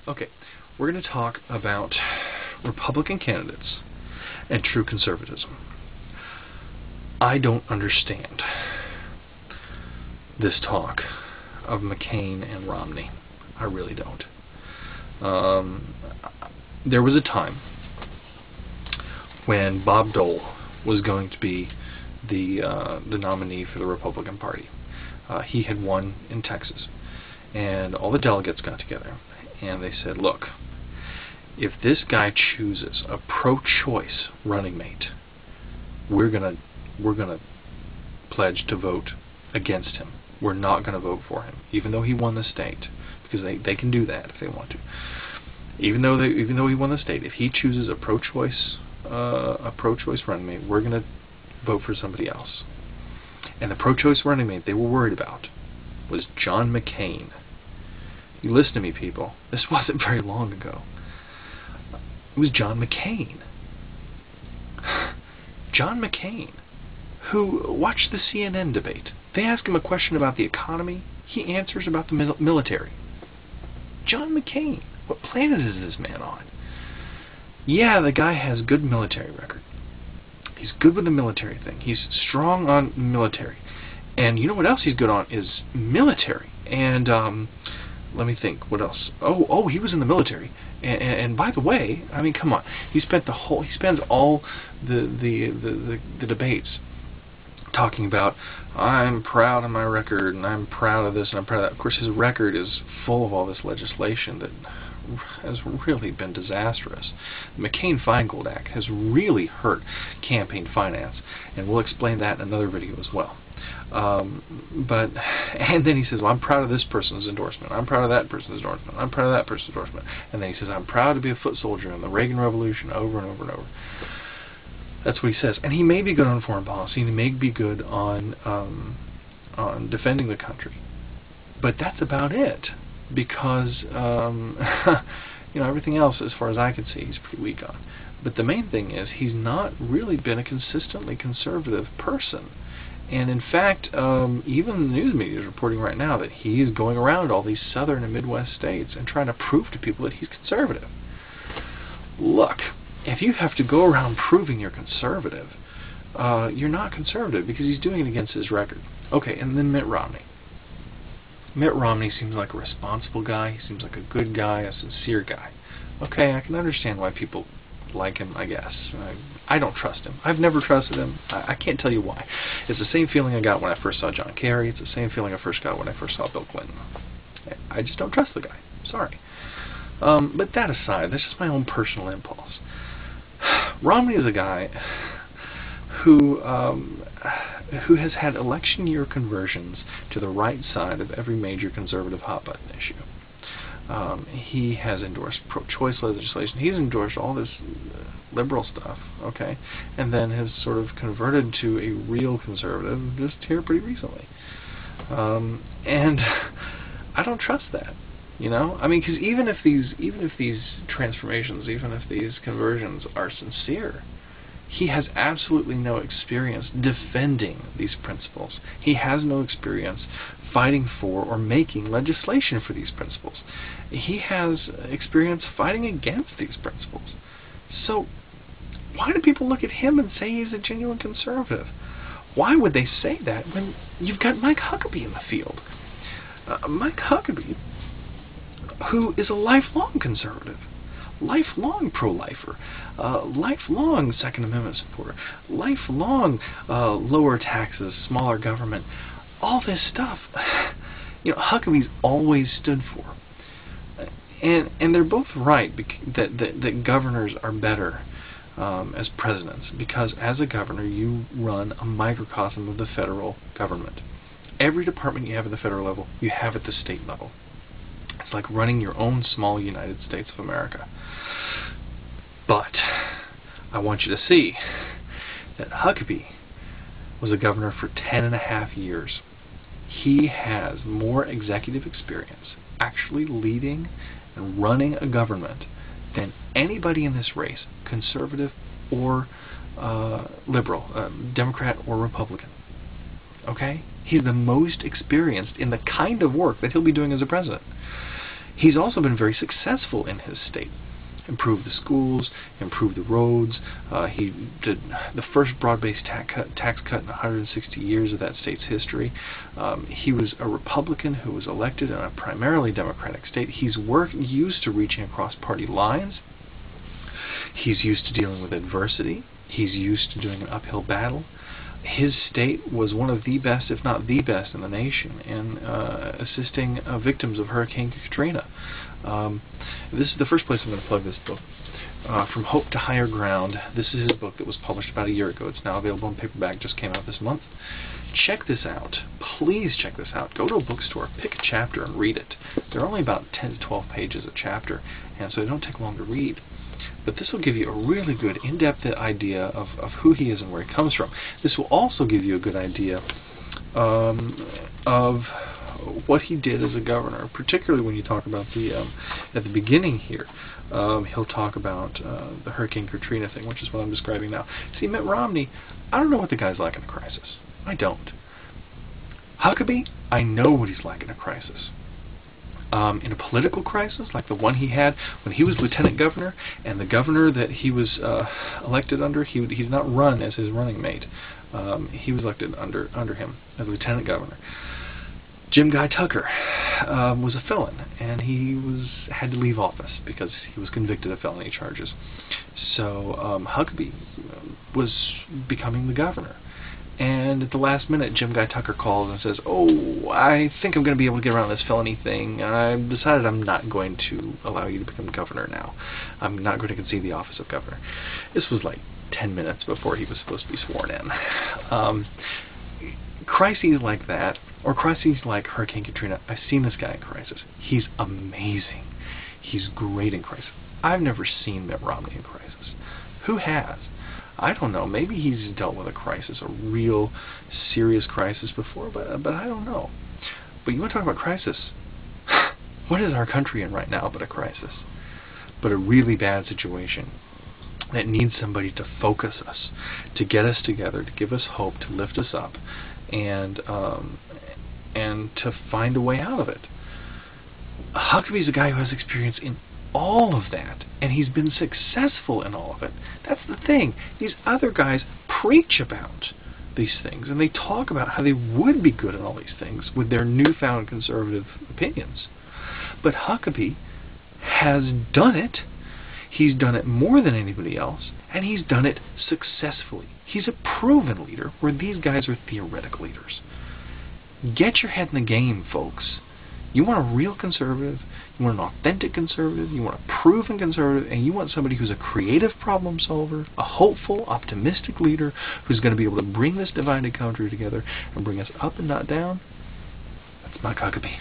Okay, we're going to talk about Republican candidates and true conservatism. I don't understand this talk of McCain and Romney. I really don't. There was a time when Bob Dole was going to be the nominee for the Republican Party. He had won in Texas, and all the delegates got together and they said, look, if this guy chooses a pro-choice running mate, we're gonna pledge to vote against him. We're not going to vote for him, even though he won the state, because they can do that if they want to. Even though he won the state, if he chooses a pro-choice running mate, we're going to vote for somebody else. And the pro-choice running mate they were worried about was John McCain. You listen to me, people. This wasn't very long ago. It was John McCain. John McCain, who watched the CNN debate. They ask him a question about the economy. He answers about the military. John McCain. What planet is this man on? Yeah, the guy has good military record. He's good with the military thing. He's strong on military. And you know what else he's good on is military. And let me think. What else? Oh, he was in the military. And by the way, I mean, come on. He spends all the debates talking about, I'm proud of my record, and I'm proud of this, and I'm proud of that. Of course, his record is full of all this legislation that has really been disastrous. The McCain-Feingold Act has really hurt campaign finance, and we'll explain that in another video as well. And then he says, well, I'm proud of this person's endorsement. I'm proud of that person's endorsement. I'm proud of that person's endorsement. And then he says, I'm proud to be a foot soldier in the Reagan Revolution, over and over and over. That's what he says. And he may be good on foreign policy, and he may be good on defending the country. But that's about it. Because, everything else, as far as I can see, he's pretty weak on. But the main thing is, he's not really been a consistently conservative person. And in fact, even the news media is reporting right now that he is going around all these southern and Midwest states and trying to prove to people that he's conservative. Look, if you have to go around proving you're conservative, you're not conservative, because he's doing it against his record. Okay, and then Mitt Romney. Mitt Romney seems like a responsible guy. He seems like a good guy, a sincere guy. Okay, I can understand why people like him, I guess. I don't trust him. I've never trusted him. I can't tell you why. It's the same feeling I got when I first saw John Kerry. It's the same feeling I first got when I first saw Bill Clinton. I just don't trust the guy. Sorry. But that aside, that's just my own personal impulse. Romney is a guy who has had election year conversions to the right side of every major conservative hot-button issue. He has endorsed pro-choice legislation. He's endorsed all this liberal stuff, okay, and then has sort of converted to a real conservative just here pretty recently. And I don't trust that. I mean, because even if these transformations, even if these conversions are sincere, he has absolutely no experience defending these principles. He has no experience fighting for or making legislation for these principles. He has experience fighting against these principles. So why do people look at him and say he's a genuine conservative? Why would they say that when you've got Mike Huckabee in the field? Mike Huckabee, who is a lifelong conservative, lifelong pro-lifer, lifelong Second Amendment supporter, lifelong lower taxes, smaller government, all this stuff, Huckabee's always stood for. And they're both right that governors are better as presidents, because as a governor you run a microcosm of the federal government. Every department you have at the federal level, you have at the state level. It's like running your own small United States of America. But I want you to see that Huckabee was a governor for 10.5 years. He has more executive experience actually leading and running a government than anybody in this race, conservative or liberal, Democrat or Republican. Okay? He's the most experienced in the kind of work that he'll be doing as a president. He's also been very successful in his state. Improved the schools, improved the roads. He did the first broad-based tax cut in 160 years of that state's history. He was a Republican who was elected in a primarily Democratic state. He's used to reaching across party lines. He's used to dealing with adversity. He's used to doing an uphill battle. His state was one of the best, if not the best, in the nation in assisting victims of Hurricane Katrina. This is the first place I'm going to plug this book. From Hope to Higher Ground. This is his book that was published about a year ago. It's now available in paperback, just came out this month. Check this out. Please check this out. Go to a bookstore, pick a chapter, and read it. They're only about 10 to 12 pages a chapter, and so they don't take long to read. But this will give you a really good in-depth idea of who he is and where he comes from. This will also give you a good idea of what he did as a governor, particularly when you talk about at the beginning here. He'll talk about the Hurricane Katrina thing, which is what I'm describing now. See, Mitt Romney, I don't know what the guy's like in a crisis. I don't. Huckabee, I know what he's like in a crisis. In a political crisis, like the one he had when he was lieutenant governor, and the governor that he was elected under, he's not run as his running mate. He was elected under him as lieutenant governor. Jim Guy Tucker was a felon, and he had to leave office because he was convicted of felony charges. So Huckabee was becoming the governor. And at the last minute, Jim Guy Tucker calls and says, "Oh, I think I'm going to be able to get around this felony thing. I've decided I'm not going to allow you to become governor now. I'm not going to concede the office of governor." This was like 10 minutes before he was supposed to be sworn in. Crises like that, or crises like Hurricane Katrina, I've seen this guy in crisis. He's amazing. He's great in crisis. I've never seen Mitt Romney in crisis. Who has? I don't know. Maybe he's dealt with a crisis, a real serious crisis before, but I don't know. But you want to talk about crisis? What is our country in right now but a crisis? But a really bad situation that needs somebody to focus us, to get us together, to give us hope, to lift us up, and to find a way out of it. Huckabee's a guy who has experience in all of that, and he's been successful in all of it. That's the thing. These other guys preach about these things, and they talk about how they would be good at all these things with their newfound conservative opinions. But Huckabee has done it. He's done it more than anybody else, and he's done it successfully. He's a proven leader, where these guys are theoretical leaders. Get your head in the game, folks. You want a real conservative, you want an authentic conservative, you want a proven conservative, and you want somebody who's a creative problem solver, a hopeful, optimistic leader who's going to be able to bring this divided country together and bring us up and not down. That's Mike Huckabee.